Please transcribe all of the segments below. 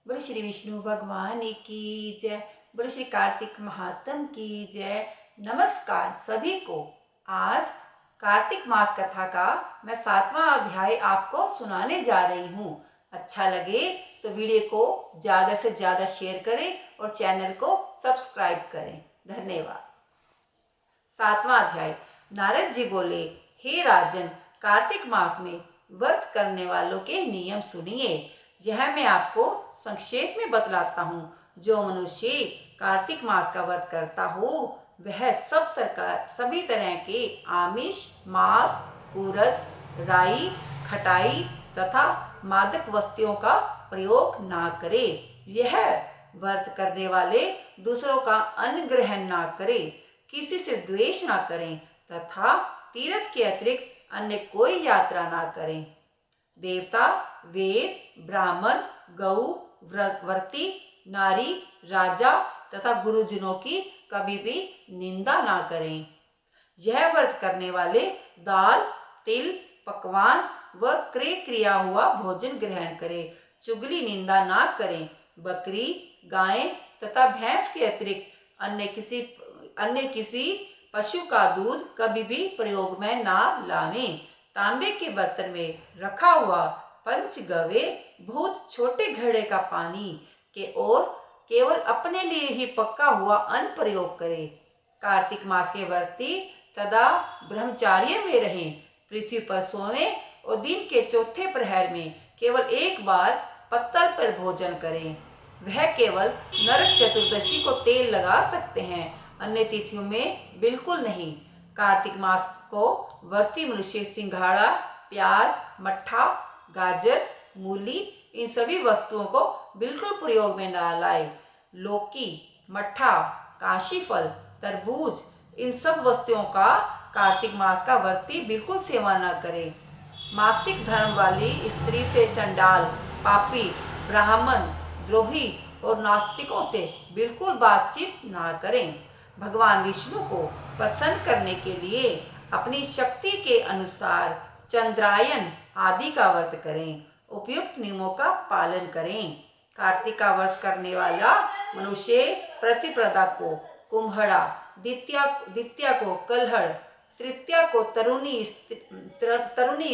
बोले श्री विष्णु भगवान की जय। बोले श्री कार्तिक महात्म की जय। नमस्कार सभी को। आज कार्तिक मास कथा का मैं 7वां अध्याय आपको सुनाने जा रही हूँ। अच्छा लगे तो वीडियो को ज़्यादा से ज़्यादा शेयर करें और चैनल को सब्सक्राइब करें। धन्यवाद। 7वां अध्याय। नारद जी बोले, हे राजन, कार्तिक मास में व्रत करने वालों के नियम सुनिए। यह मैं आपको संक्षेप में बतलाता हूँ। जो मनुष्य कार्तिक मास का व्रत करता हो वह सभी तरह के आमिष, मांस, उड़द, राई, खटाई तथा मादक वस्तुओं का प्रयोग ना करे। यह व्रत करने वाले दूसरों का अन्न ग्रहण ना करे, किसी से द्वेष ना करें तथा तीर्थ के अतिरिक्त अन्य कोई यात्रा ना करें। देवता, वेद, ब्राह्मण, गौ, व्रती, नारी, राजा तथा गुरुजनों की कभी भी निंदा ना करें। यह व्रत करने वाले दाल, तिल, पकवान व क्रय किया हुआ भोजन ग्रहण करें। चुगली निंदा ना करें। बकरी, गाय तथा भैंस के अतिरिक्त अन्य किसी पशु का दूध कभी भी प्रयोग में ना लावें। तांबे के बर्तन में रखा हुआ पंचगव्य बहुत छोटे घड़े का पानी के और केवल अपने लिए ही पका हुआ अन्न प्रयोग करें। कार्तिक मास के व्रती सदा ब्रह्मचार्य में रहें। पृथ्वी पर सोने और दिन के चौथे प्रहर में केवल एक बार पत्तल पर भोजन करें। वह केवल नरक चतुर्दशी को तेल लगा सकते हैं, अन्य तिथियों में बिल्कुल नहीं। कार्तिक मास को व्रती मनुष्य सिंघाड़ा, प्याज, मट्ठा, गाजर, मूली इन सभी वस्तुओं को बिल्कुल प्रयोग में ना लाए। लौकी, मट्ठा, काशी फल, तरबूज इन सब वस्तुओं का कार्तिक मास का व्रती बिल्कुल सेवन न करे। मासिक धर्म वाली स्त्री से चंडाल, पापी, ब्राह्मण, द्रोही और नास्तिकों से बिल्कुल बातचीत ना करें। भगवान विष्णु को प्रसन्न करने के लिए अपनी शक्ति के अनुसार चंद्रायन आदि का व्रत करें। उपयुक्त नियमों का पालन करें। कार्तिक का व्रत करने वाला मनुष्य प्रतिपदा को कुम्हड़ा, द्वितीया को कलहड़, तृतीया को तरुणी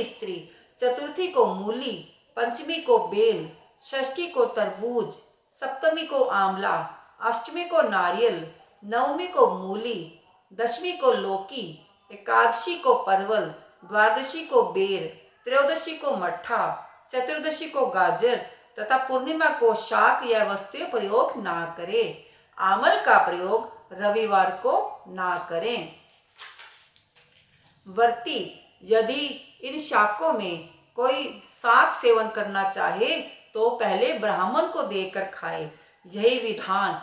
स्त्री, चतुर्थी को मूली, पंचमी को बेल, षष्ठी को तरबूज, सप्तमी को आंवला, अष्टमी को नारियल, नवमी को मूली, दशमी को लौकी, एकादशी को परवल, द्वादशी को बेर, त्रयोदशी को मट्ठा, चतुर्दशी को गाजर तथा पूर्णिमा को शाक या वस्तुएं प्रयोग ना करें। आमल का प्रयोग रविवार को ना करें। व्रती यदि इन शाकों में कोई शाक सेवन करना चाहे तो पहले ब्राह्मण को देकर खाए। यही विधान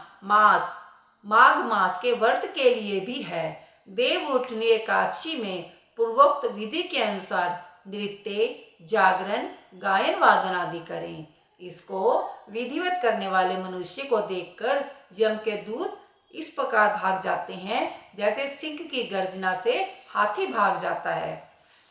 माघ मास के व्रत के लिए भी है। देव उठनी एकादशी में पूर्वोक्त विधि के अनुसार नृत्य, जागरण, गायन वादन आदि करें। इसको विधिवत करने वाले मनुष्य को देखकर यम के दूत इस प्रकार भाग जाते हैं जैसे सिंह की गर्जना से हाथी भाग जाता है।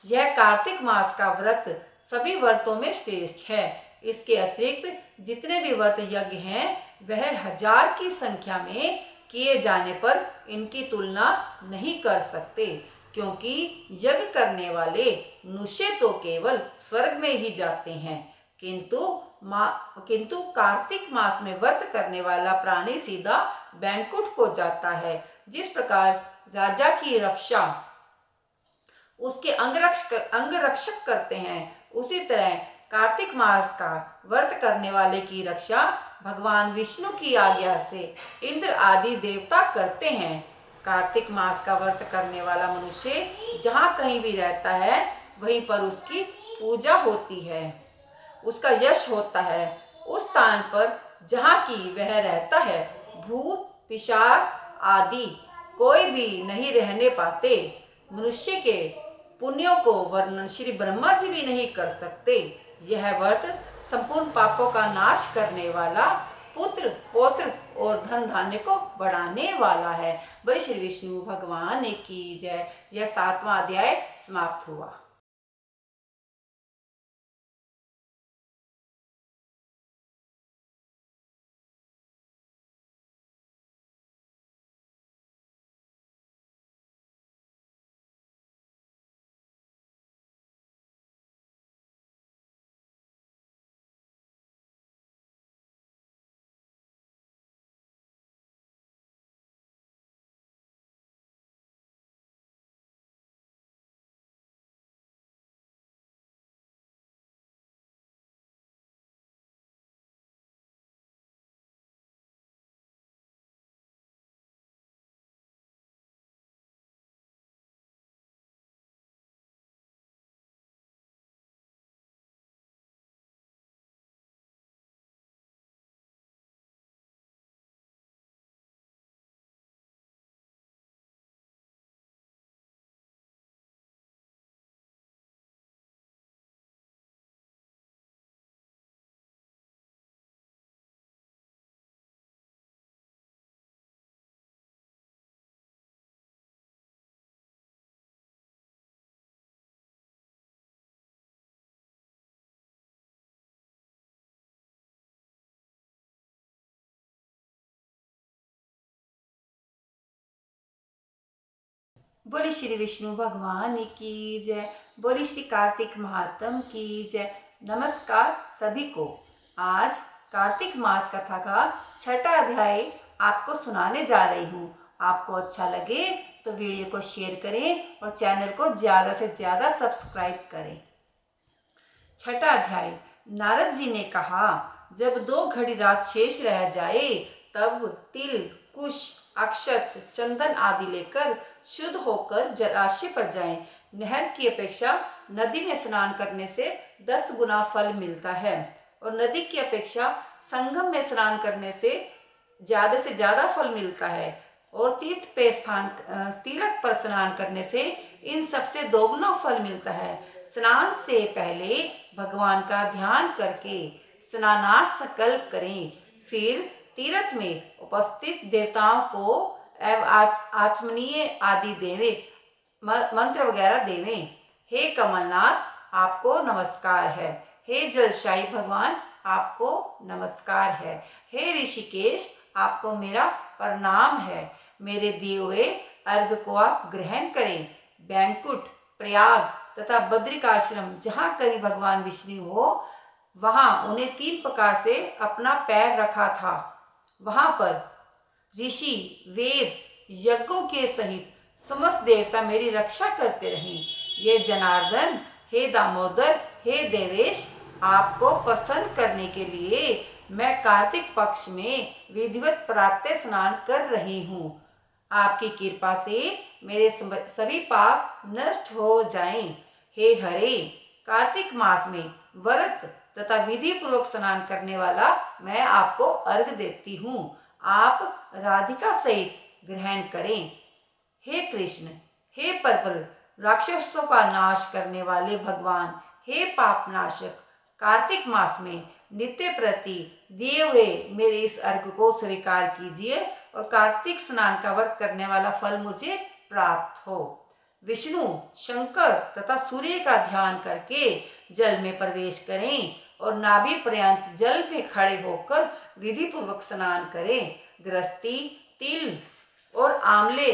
यह कार्तिक मास का व्रत सभी व्रतों में श्रेष्ठ है। इसके अतिरिक्त जितने भी व्रत यज्ञ हैं वह 1000 की संख्या में किए जाने पर इनकी तुलना नहीं कर सकते, क्योंकि यज्ञ करने वाले मनुष्य तो केवल स्वर्ग में ही जाते हैं, किंतु कार्तिक मास में व्रत करने वाला प्राणी सीधा बैंकुट को जाता है। जिस प्रकार राजा की रक्षा उसके अंगरक्षक करते हैं, उसी तरह कार्तिक मास का व्रत करने वाले की रक्षा भगवान विष्णु की आज्ञा से इंद्र आदि देवता करते हैं। कार्तिक मास का व्रत करने वाला मनुष्य जहाँ कहीं भी रहता है वहीं पर उसकी पूजा होती है, उसका यश होता है। उस स्थान पर जहाँ की वह रहता है भूत, पिशाच आदि कोई भी नहीं रहने पाते। मनुष्य के पुण्यों को वर्णन श्री ब्रह्मा जी भी नहीं कर सकते। यह व्रत संपूर्ण पापों का नाश करने वाला, पुत्र, पौत्र और धन धान्य को बढ़ाने वाला है। बोले श्री विष्णु भगवान की जय। यह 7वां अध्याय समाप्त हुआ। बोले श्री विष्णु भगवान की जय। बोले श्री कार्तिक महात्म की जय। नमस्कार सभी को। आज कार्तिक मास कथा का छठा अध्याय आपको सुनाने जा रही हूँ। आपको अच्छा लगे तो वीडियो को शेयर करें और चैनल को ज़्यादा से ज़्यादा सब्सक्राइब करें। छठा अध्याय। नारद जी ने कहा, जब 2 घड़ी रात शेष रह जाए तब तिल, कुश, अक्षत, चंदन आदि लेकर शुद्ध होकर जलाशय पर जाएं। नहर की अपेक्षा नदी में स्नान करने से 10 गुना फल मिलता है और नदी की अपेक्षा संगम में स्नान करने से ज़्यादा फल मिलता है और तीर्थ पर स्नान करने से इन सबसे 2 गुना फल मिलता है। स्नान से पहले भगवान का ध्यान करके स्नानार्थ संकल्प करें, फिर तीर्थ में उपस्थित देवताओं को एवं आचमनीय आदि देवे मंत्र वगैरह देवें। हे कमलनाथ, आपको नमस्कार है। हे जलशाही भगवान, आपको नमस्कार है। हे ऋषिकेश, आपको मेरा प्रणाम है। मेरे दिए हुए अर्घ को आप ग्रहण करें। बैंकुट, प्रयाग तथा बद्रिकाश्रम जहाँ कहीं भगवान विष्णु हो वहाँ उन्हें 3 प्रकार से अपना पैर रखा था। वहाँ पर ऋषि, वेद, यज्ञों के सहित समस्त देवता मेरी रक्षा करते रहें। ये जनार्दन, हे दामोदर, हे देवेश, आपको प्रसन्न करने के लिए मैं कार्तिक पक्ष में विधिवत प्रातः स्नान कर रही हूँ। आपकी कृपा से मेरे सभी पाप नष्ट हो जाएं। हे हरे, कार्तिक मास में व्रत तथा विधि पूर्वक स्नान करने वाला मैं आपको अर्घ देती हूँ। आप राधिका सहित ग्रहण करें। हे कृष्ण, हे प्रबल राक्षसों का नाश करने वाले भगवान, हे पापनाशक, कार्तिक मास में नित्य प्रति दिए हुए मेरे इस अर्घ को स्वीकार कीजिए और कार्तिक स्नान का व्रत करने वाला फल मुझे प्राप्त हो। विष्णु, शंकर तथा सूर्य का ध्यान करके जल में प्रवेश करें और नाभि पर्यंत जल में खड़े होकर विधि पूर्वक स्नान करें। गृहस्थी तिल और आंवले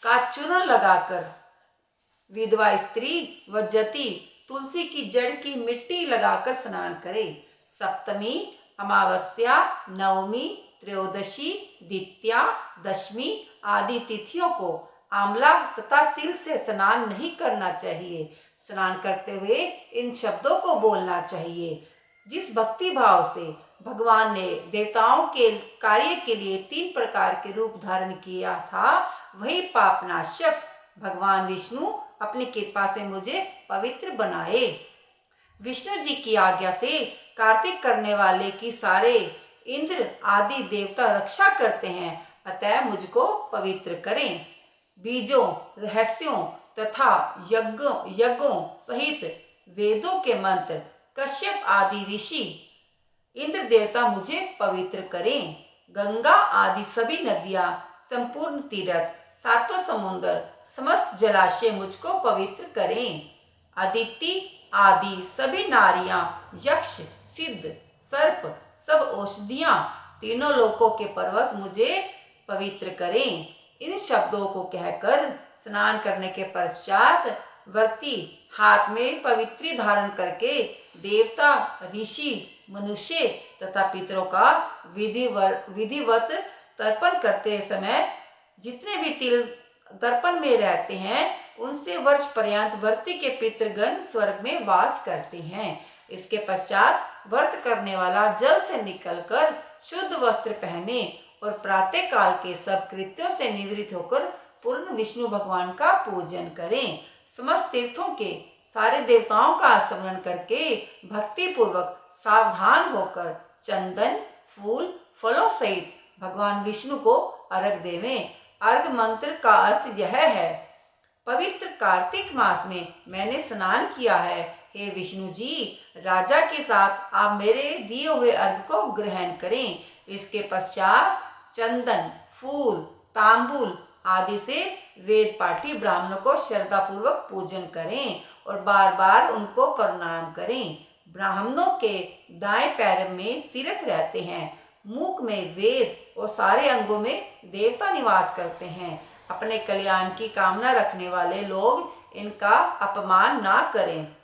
का चूर्ण लगाकर, विधवा स्त्री व जति तुलसी की जड़ की मिट्टी लगाकर स्नान करें। सप्तमी, अमावस्या, नवमी, त्रयोदशी, द्वितीया, दशमी आदि तिथियों को आंवला तथा तिल से स्नान नहीं करना चाहिए। स्नान करते हुए इन शब्दों को बोलना चाहिए। जिस भक्ति भाव से भगवान ने देवताओं के कार्य के लिए 3 प्रकार के रूप धारण किया था, वही पापनाशक भगवान विष्णु अपनी कृपा से मुझे पवित्र बनाए। विष्णु जी की आज्ञा से कार्तिक करने वाले की सारे इंद्र आदि देवता रक्षा करते हैं, अतः मुझको पवित्र करें। बीजों, रहस्यों तथा यज्ञों सहित वेदों के मंत्र, कश्यप आदि ऋषि, इंद्र देवता मुझे पवित्र करें। गंगा आदि सभी नदियां, संपूर्ण तीर्थ, 7 समुद्र, समस्त जलाशय मुझको पवित्र करें। अदिति आदि सभी नारियां, यक्ष, सिद्ध, सर्प, सब औषधियां, तीनों लोकों के पर्वत मुझे पवित्र करें। इन शब्दों को कहकर स्नान करने के पश्चात व्रती हाथ में पवित्री धारण करके देवता, ऋषि, मनुष्य तथा पितरों का विधिवत तर्पण करते समय जितने भी तिल दर्पण में रहते हैं उनसे वर्ष पर्यंत व्रती के पितृगण स्वर्ग में वास करते हैं। इसके पश्चात व्रत करने वाला जल से निकलकर शुद्ध वस्त्र पहने और प्रातः काल के सब कृत्यों से निवृत्त होकर पूर्ण विष्णु भगवान का पूजन करें। समस्त तीर्थों के सारे देवताओं का स्मरण करके भक्ति पूर्वक सावधान होकर चंदन, फूल, फलों सहित भगवान विष्णु को अर्घ देवें। अर्घ मंत्र का अर्थ यह है, पवित्र कार्तिक मास में मैंने स्नान किया है। हे विष्णु जी, राजा के साथ आप मेरे दिए हुए अर्घ को ग्रहण करें। इसके पश्चात चंदन, फूल, तांबूल आदि से वेद पाठी ब्राह्मणों को श्रद्धापूर्वक पूजन करें और बार बार उनको प्रणाम करें। ब्राह्मणों के दाएं पैर में तीर्थ रहते हैं, मुख में वेद और सारे अंगों में देवता निवास करते हैं। अपने कल्याण की कामना रखने वाले लोग इनका अपमान ना करें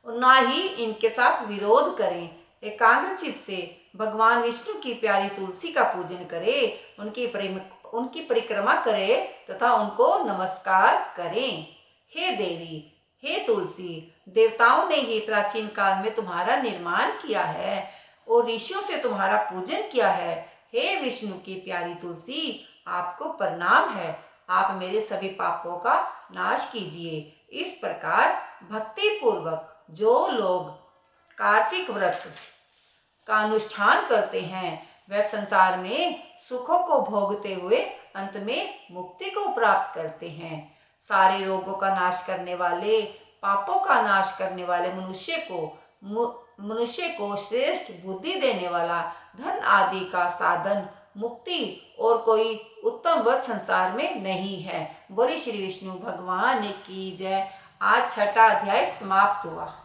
और ना ही इनके साथ विरोध करें। एकाग्रचित से भगवान विष्णु की प्यारी तुलसी का पूजन करें, उनकी परिक्रमा करें तथा उनको नमस्कार करें। हे देवी, हे तुलसी, देवताओं ने ही प्राचीन काल में तुम्हारा निर्माण किया है और ऋषियों से तुम्हारा पूजन किया है। हे विष्णु की प्यारी तुलसी, आपको प्रणाम है। आप मेरे सभी पापों का नाश कीजिए। इस प्रकार भक्ति पूर्वक जो लोग कार्तिक व्रत का अनुष्ठान करते हैं वह संसार में सुखों को भोगते हुए अंत में मुक्ति को प्राप्त करते हैं। सारे रोगों का नाश करने वाले, पापों का नाश करने वाले मनुष्य को श्रेष्ठ बुद्धि देने वाला, धन आदि का साधन, मुक्ति और कोई उत्तम व्रत संसार में नहीं है। बोले श्री विष्णु भगवान की जय। आज छठा अध्याय समाप्त हुआ।